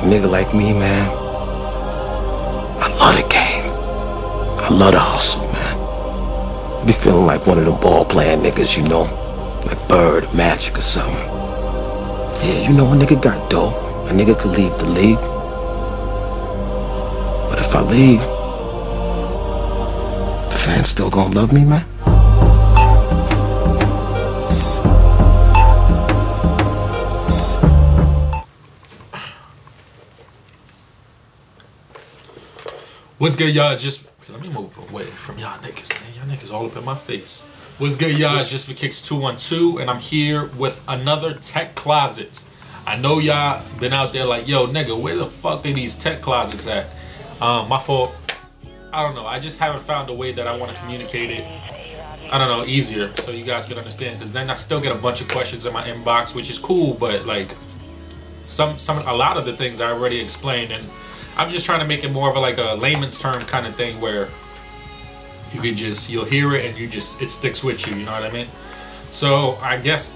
nigga like me, man, I love the game. I love the hustle, man. I be feeling like one of them ball-playing niggas, you know, like Bird, Magic, or something. Yeah, you know, a nigga got dough. A nigga could leave the league. But if I leave, the fans still gonna love me, man? What's good, y'all? Just let me move away from y'all niggas, man. Y'all niggas all up in my face. What's good, y'all? It's Just for Kicks 212, and I'm here with another tech closet. I know y'all been out there like, yo, nigga, where the fuck are these tech closets at? My fault. I don't know. I just haven't found a way that I want to communicate it, I don't know, easier, so you guys can understand. Because then I still get a bunch of questions in my inbox, which is cool, but like a lot of the things I already explained, and I'm just trying to make it more of a layman's term kind of thing where you can you'll hear it and it sticks with you, you know what I mean? So I guess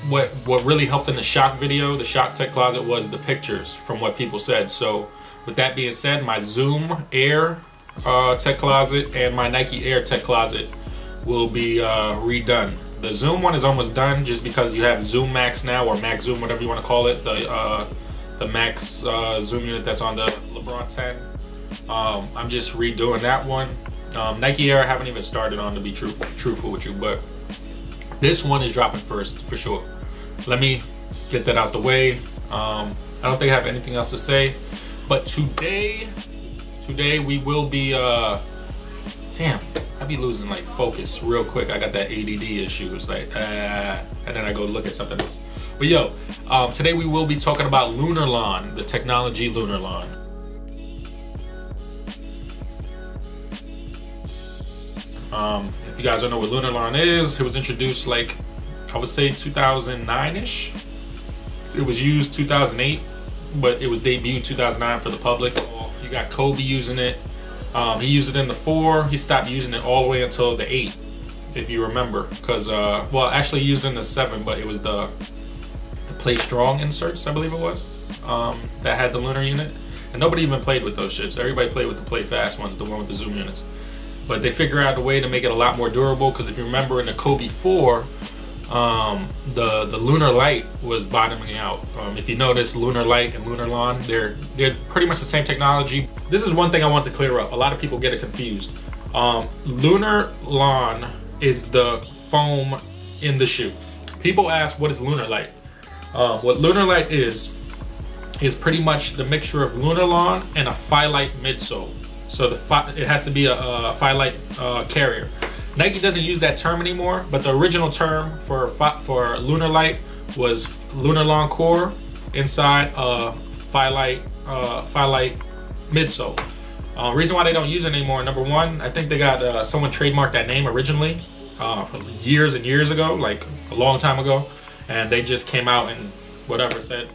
what really helped in the shock video, the shock tech closet, was the pictures from what people said. So with that being said, my Zoom Air tech closet and my Nike Air tech closet will be redone. The Zoom one is almost done just because you have Zoom Max now, or Max Zoom, whatever you want to call it. The Max Zoom unit that's on the LeBron 10. I'm just redoing that one. Nike Air I haven't even started on, to be truthful with you, but this one is dropping first for sure. Let me get that out the way. I don't think I have anything else to say, but today we will be damn, I be losing like focus real quick. I got that ADD issue. It's like and then I go look at something else. But yo, today we will be talking about LurnarLon, the technology LurnarLon. If you guys don't know what LurnarLon is, it was introduced like, I would say 2009-ish. It was used 2008, but it was debuted 2009 for the public. You got Kobe using it. He used it in the 4. He stopped using it all the way until the 8, if you remember. Because, well, actually he used it in the 7, but it was the Play Strong inserts, I believe it was, that had the Lunar unit. And nobody even played with those shits. Everybody played with the Play Fast ones, the one with the Zoom units. But they figured out a way to make it a lot more durable, because if you remember in the Kobe 4, the Lunarlite was bottoming out. If you notice, Lunarlite and LunarLon, they're pretty much the same technology. This is one thing I want to clear up. A lot of people get it confused. LunarLon is the foam in the shoe. People ask, what is Lunarlite? What Lunarlite is pretty much the mixture of LunarLon and a PhyLITE midsole. So it has to be a PhyLITE carrier. Nike doesn't use that term anymore, but the original term for Lunarlite was LunarLon core inside a PhyLITE midsole. Reason why they don't use it anymore, number one, I think they got someone trademarked that name originally from years and years ago, like a long time ago. And they just came out and whatever said,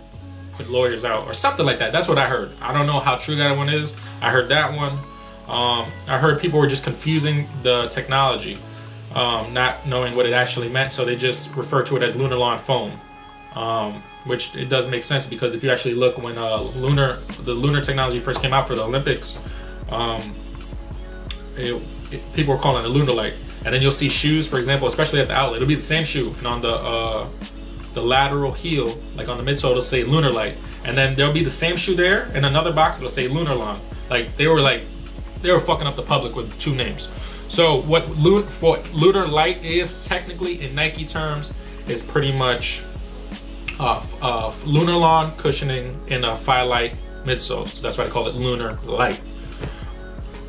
put lawyers out or something like that. That's what I heard. I don't know how true that one is. I heard that one. I heard people were just confusing the technology, not knowing what it actually meant. So they just refer to it as LunarLon foam, which it does make sense, because if you actually look when the Lunar technology first came out for the Olympics, people were calling it Lunarlite. And then you'll see shoes, for example, especially at the outlet, it'll be the same shoe, and on the lateral heel, like on the midsole, it'll say Lunarlite, and then there'll be the same shoe there in another box, it'll say LunarLon. Like they were fucking up the public with two names. So what Lunarlite is technically in Nike terms is pretty much LunarLon cushioning in a PhyLITE midsole. So that's why they call it LunarLite.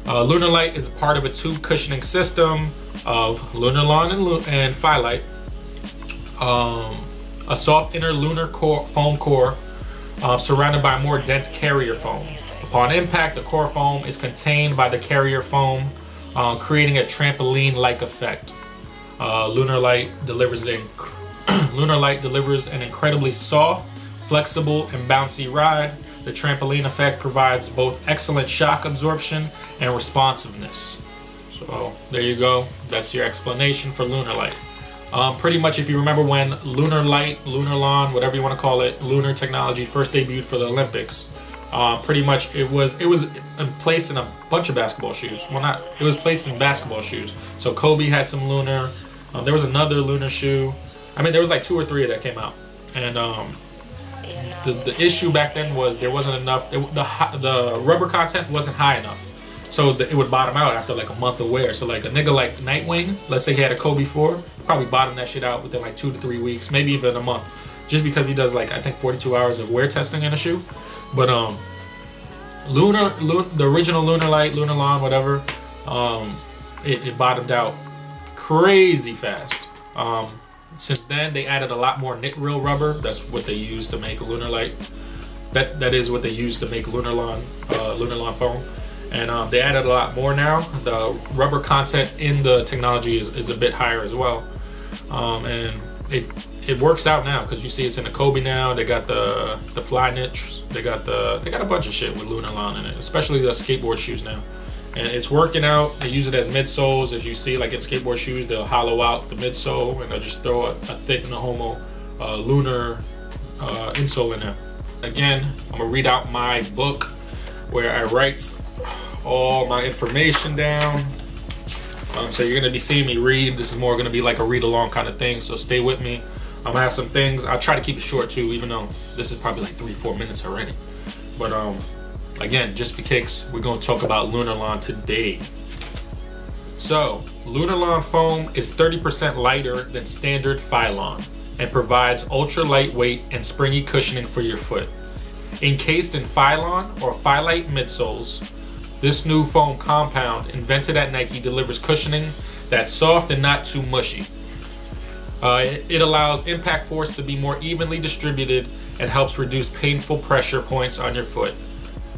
LunarLite is part of a tube cushioning system of LunarLon and PhyLITE. A soft inner lunar foam core surrounded by a more dense carrier foam. Upon impact, the core foam is contained by the carrier foam, creating a trampoline-like effect. Lunarlite delivers an incredibly soft, flexible, and bouncy ride. The trampoline effect provides both excellent shock absorption and responsiveness. So there you go. That's your explanation for Lunarlite. Pretty much, if you remember when Lunarlite Lunarlon, whatever you want to call it, Lunar technology first debuted for the Olympics, pretty much it was placed in a bunch of basketball shoes. Well, not, it was placed in basketball shoes. So Kobe had some Lunar. There was another Lunar shoe. I mean, there was like 2 or 3 that came out, and the issue back then was there wasn't enough. The rubber content wasn't high enough. So it would bottom out after like a month of wear. So like a nigga like Nightwing, let's say he had a Kobe 4, probably bottomed that shit out within like 2 to 3 weeks, maybe even a month, just because he does like I think 42 hours of wear testing in a shoe. But the original Lunarlite Lunarlon, whatever, it bottomed out crazy fast. Since then they added a lot more knit reel rubber. That's what they use to make Lunarlite. That is what they use to make LurnarLon LurnarLon foam. And they added a lot more now. The rubber content in the technology is a bit higher as well. And it works out now because you see it's in the Kobe now. They got the fly niche. They got a bunch of shit with LurnarLon in it, especially the skateboard shoes now. And it's working out. They use it as midsoles. If you see like in skateboard shoes, they'll hollow out the midsole and they'll just throw a thick Nahomo Lunar insole in there. Again, I'm gonna read out my book where I write all my information down. So you're gonna be seeing me read. This is more gonna be like a read along kind of thing, so stay with me. I'm gonna have some things. I'll try to keep it short too, even though this is probably like 3-4 minutes already. But again, just for kicks, we're gonna talk about LurnarLon today. So LurnarLon foam is 30% lighter than standard PhyLON and provides ultra lightweight and springy cushioning for your foot. Encased in PhyLON or PhyLITE midsoles, this new foam compound, invented at Nike, delivers cushioning that's soft and not too mushy. It allows impact force to be more evenly distributed and helps reduce painful pressure points on your foot.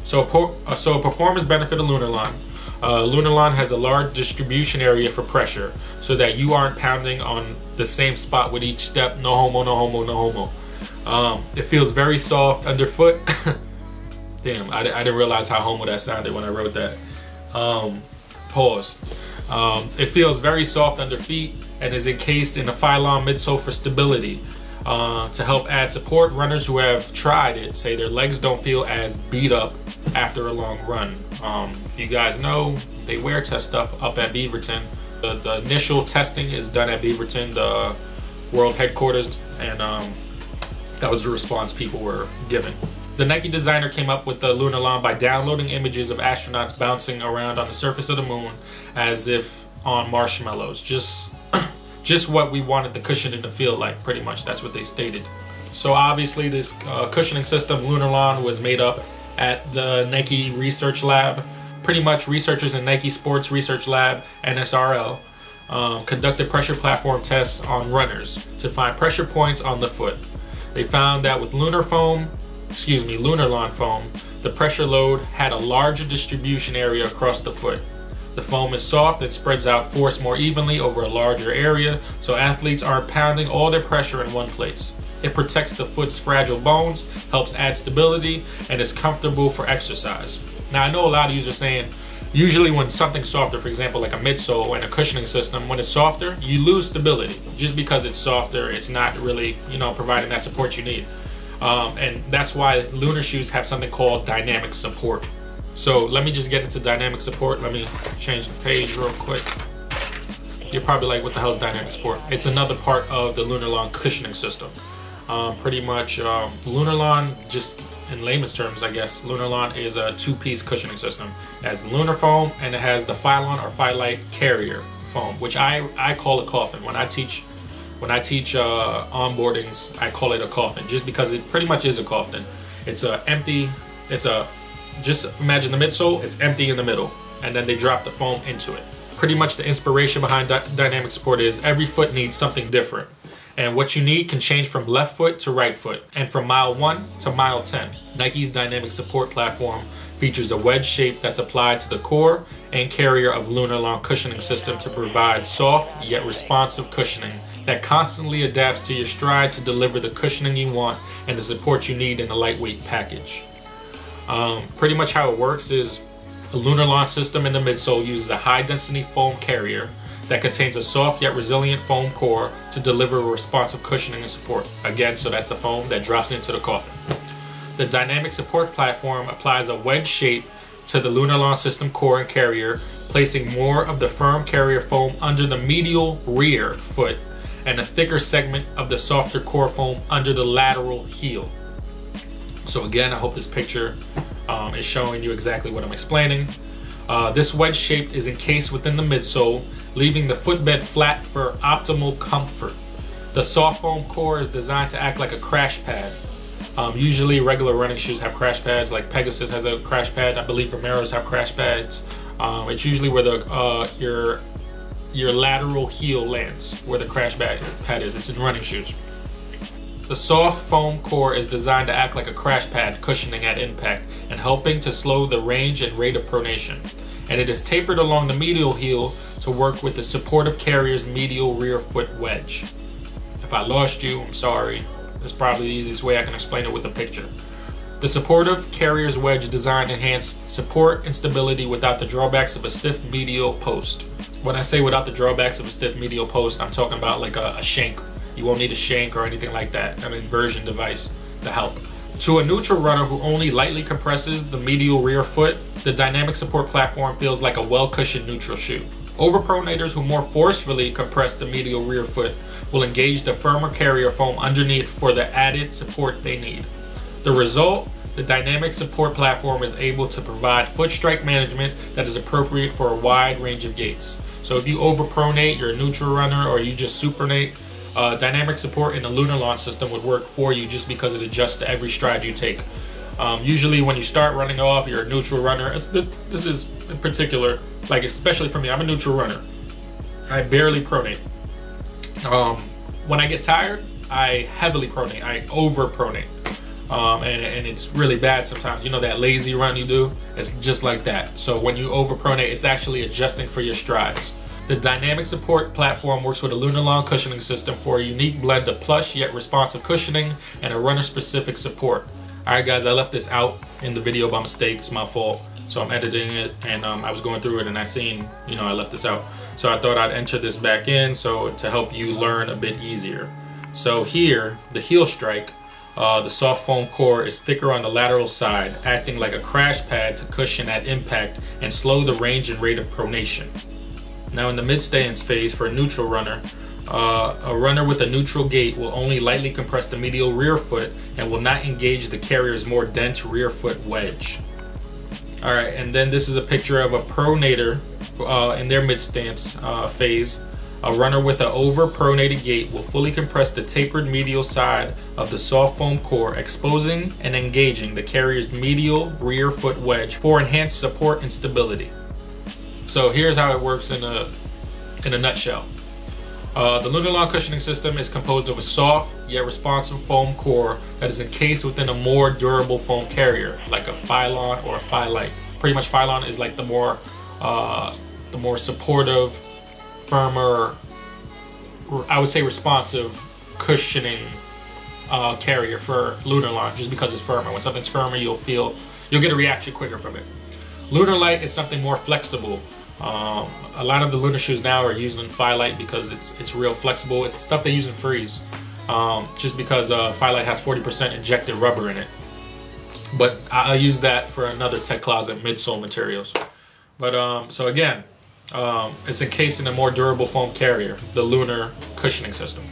So a performance benefit of LurnarLon. LurnarLon has a large distribution area for pressure so that you aren't pounding on the same spot with each step. No homo, no homo, no homo. It feels very soft underfoot. Damn, I didn't realize how homo that sounded when I wrote that. Pause. It feels very soft under feet and is encased in a PhyLON midsole for stability. To help add support, runners who have tried it say their legs don't feel as beat up after a long run. If you guys know, they wear test stuff up at Beaverton. The initial testing is done at Beaverton, the world headquarters, and that was the response people were given. The Nike designer came up with the LurnarLon by downloading images of astronauts bouncing around on the surface of the moon as if on marshmallows. Just what we wanted the cushioning to feel like, pretty much. That's what they stated. So obviously this cushioning system, LurnarLon, was made up at the Nike Research Lab. Pretty much researchers in Nike Sports Research Lab, NSRL, conducted pressure platform tests on runners to find pressure points on the foot. They found that with LurnarLon foam, the pressure load had a larger distribution area across the foot. The foam is soft and spreads out force more evenly over a larger area, so athletes aren't pounding all their pressure in one place. It protects the foot's fragile bones, helps add stability, and is comfortable for exercise. Now, I know a lot of you are saying, usually when something's softer, for example, like a midsole and a cushioning system, when it's softer, you lose stability. Just because it's softer, it's not really, providing that support you need. And that's why Lunar shoes have something called dynamic support. So let me just get into dynamic support. Let me change the page real quick. You're probably like, what the hell is dynamic support? It's another part of the LurnarLon cushioning system. Pretty much LurnarLon, just in layman's terms, I guess, LurnarLon is a 2-piece cushioning system. It has Lunar foam and it has the PhyLON or PhyLITE carrier foam, which I call a coffin. When I teach onboardings, I call it a coffin, just because it pretty much is a coffin. Just imagine the midsole, it's empty in the middle, and then they drop the foam into it. Pretty much the inspiration behind dynamic support is every foot needs something different. And what you need can change from left foot to right foot, and from mile 1 to mile 10. Nike's dynamic support platform features a wedge shape that's applied to the core and carrier of LurnarLon cushioning system to provide soft yet responsive cushioning that constantly adapts to your stride to deliver the cushioning you want and the support you need in a lightweight package. Pretty much how it works is a LurnarLon system in the midsole uses a high density foam carrier that contains a soft yet resilient foam core to deliver responsive cushioning and support. Again, so that's the foam that drops into the coffin. The dynamic support platform applies a wedge shape to the LurnarLon system core and carrier, placing more of the firm carrier foam under the medial rear foot and a thicker segment of the softer core foam under the lateral heel. So again, I hope this picture is showing you exactly what I'm explaining. This wedge shape is encased within the midsole, leaving the footbed flat for optimal comfort. The soft foam core is designed to act like a crash pad. Usually regular running shoes have crash pads, like Pegasus has a crash pad. I believe Romero's have crash pads. It's usually where the your lateral heel lands, where the crash pad is. It's in running shoes. The soft foam core is designed to act like a crash pad, cushioning at impact and helping to slow the range and rate of pronation. And it is tapered along the medial heel to work with the supportive carrier's medial rear foot wedge. If I lost you, I'm sorry. That's probably the easiest way I can explain it with a picture. The supportive carrier's wedge is designed to enhance support and stability without the drawbacks of a stiff medial post. When I say without the drawbacks of a stiff medial post, I'm talking about like a shank. You won't need a shank or anything like that, an inversion device to help. To a neutral runner who only lightly compresses the medial rear foot, the dynamic support platform feels like a well-cushioned neutral shoe. Overpronators who more forcefully compress the medial rear foot will engage the firmer carrier foam underneath for the added support they need. The result, the dynamic support platform is able to provide foot strike management that is appropriate for a wide range of gaits. So if you overpronate, you're a neutral runner, or you just supinate, dynamic support in the LurnarLon system would work for you just because it adjusts to every stride you take. Usually when you start running off, you're a neutral runner. This is in particular, like especially for me, I'm a neutral runner. I barely pronate. When I get tired, I heavily pronate. I overpronate. And it's really bad sometimes. You know that lazy run you do? It's just like that. So when you overpronate, it's actually adjusting for your strides. The dynamic support platform works with a LurnarLon cushioning system for a unique blend of plush yet responsive cushioning and a runner-specific support. Alright guys, I left this out in the video by mistake. It's my fault. So I'm editing it, and I was going through it and I seen, you know, I left this out. So I thought I'd enter this back in so to help you learn a bit easier. So here, the heel strike, the soft foam core is thicker on the lateral side, acting like a crash pad to cushion at impact and slow the range and rate of pronation. Now in the mid-stance phase for a neutral runner, a runner with a neutral gait will only lightly compress the medial rear foot and will not engage the carrier's more dense rear foot wedge. Alright, and then this is a picture of a pronator in their mid-stance phase. A runner with an over-pronated gait will fully compress the tapered medial side of the soft foam core, exposing and engaging the carrier's medial rear foot wedge for enhanced support and stability. So here's how it works in a nutshell. The LurnarLon cushioning system is composed of a soft yet responsive foam core that is encased within a more durable foam carrier, like a PhyLON or a PhyLITE. Pretty much PhyLON is like the more supportive, firmer, I would say responsive cushioning carrier for LurnarLon, just because it's firmer. When something's firmer, you'll get a reaction quicker from it. LurnarLite is something more flexible. A lot of the Lunar shoes now are using PhyLITE because it's real flexible. It's stuff they use in freeze, just because PhyLITE has 40% injected rubber in it. But I'll use that for another tech closet, midsole materials. But so again, it's encased in a more durable foam carrier, the Lunar cushioning system.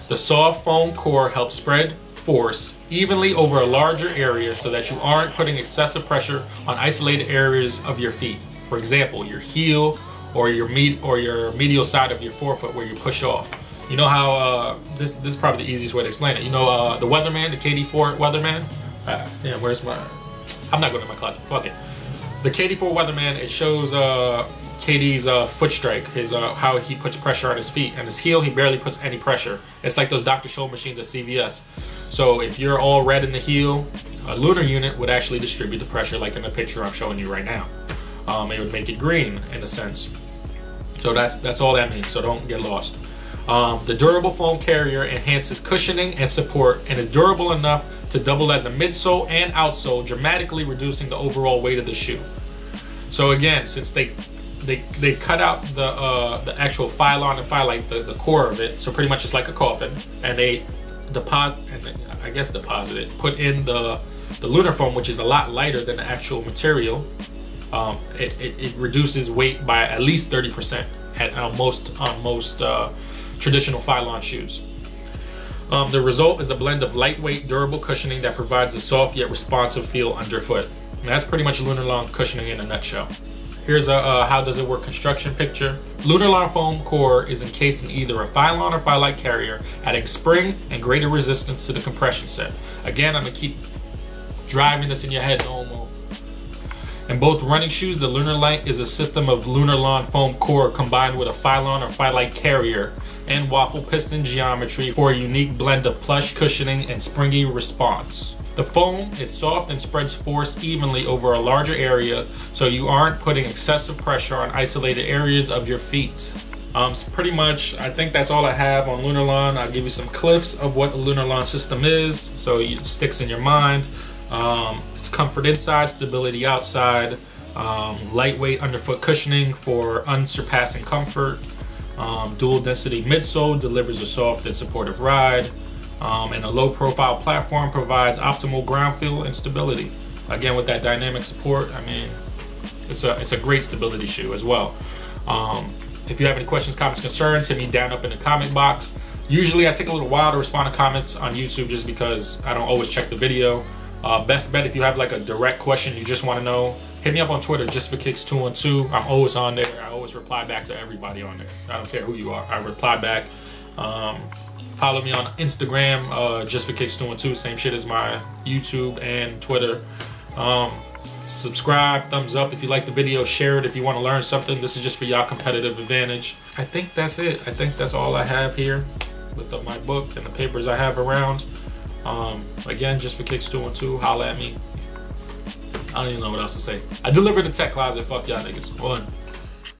The soft foam core helps spread force evenly over a larger area so that you aren't putting excessive pressure on isolated areas of your feet. For example, your heel or your medial side of your forefoot where you push off. You know how this is probably the easiest way to explain it. You know the Weatherman, the KD4 Weatherman. Yeah, where's my? I'm not going to my closet. Fuck it. The KD4 Weatherman. It shows KD's foot strike, his how he puts pressure on his feet, and his heel he barely puts any pressure. It's like those Dr. Scholl machines at CVS. So if you're all red in the heel, a Lunar unit would actually distribute the pressure, like in the picture I'm showing you right now. It would make it green in a sense. So that's all that means. So don't get lost. The durable foam carrier enhances cushioning and support and is durable enough to double as a midsole and outsole, dramatically reducing the overall weight of the shoe. So again, since they they cut out the actual PhyLON and PhyLITE, the core of it. So pretty much it's like a coffin, and they deposit it, put in the lunar foam, which is a lot lighter than the actual material. It reduces weight by at least 30% on most traditional PhyLON shoes. The result is a blend of lightweight, durable cushioning that provides a soft yet responsive feel underfoot. And that's pretty much LurnarLon cushioning in a nutshell. Here's a how does it work construction picture. LurnarLon foam core is encased in either a PhyLON or PhyLITE carrier, adding spring and greater resistance to the compression set. Again, I'm gonna keep driving this in your head, Nomo. In both running shoes, the Lunarlite is a system of LurnarLon foam core combined with a PhyLON or PhyLITE carrier and waffle piston geometry for a unique blend of plush cushioning and springy response. The foam is soft and spreads force evenly over a larger area, so you aren't putting excessive pressure on isolated areas of your feet. So pretty much, I think that's all I have on LurnarLon. I'll give you some cliffs of what a LurnarLon system is, so it sticks in your mind. It's comfort inside, stability outside, lightweight underfoot cushioning for unsurpassing comfort. Dual density midsole delivers a soft and supportive ride. And a low profile platform provides optimal ground feel and stability. Again, with that dynamic support, I mean, it's a great stability shoe as well. If you have any questions, comments, concerns, hit me down up in the comment box. Usually I take a little while to respond to comments on YouTube just because I don't always check the video. Best bet, if you have like a direct question you just want to know, hit me up on Twitter, just for kicks 212. I'm always on there. I always reply back to everybody on there. I don't care who you are. I reply back. Follow me on Instagram, just for kicks 212. Same shit as my YouTube and Twitter. Subscribe, thumbs up if you like the video, share it if you want to learn something. This is just for y'all competitive advantage. I think that's it. I think that's all I have here with my book and the papers I have around. Again, just for kicks 212, holla at me. I don't even know what else to say. I delivered the tech closet. Fuck y'all niggas. 1.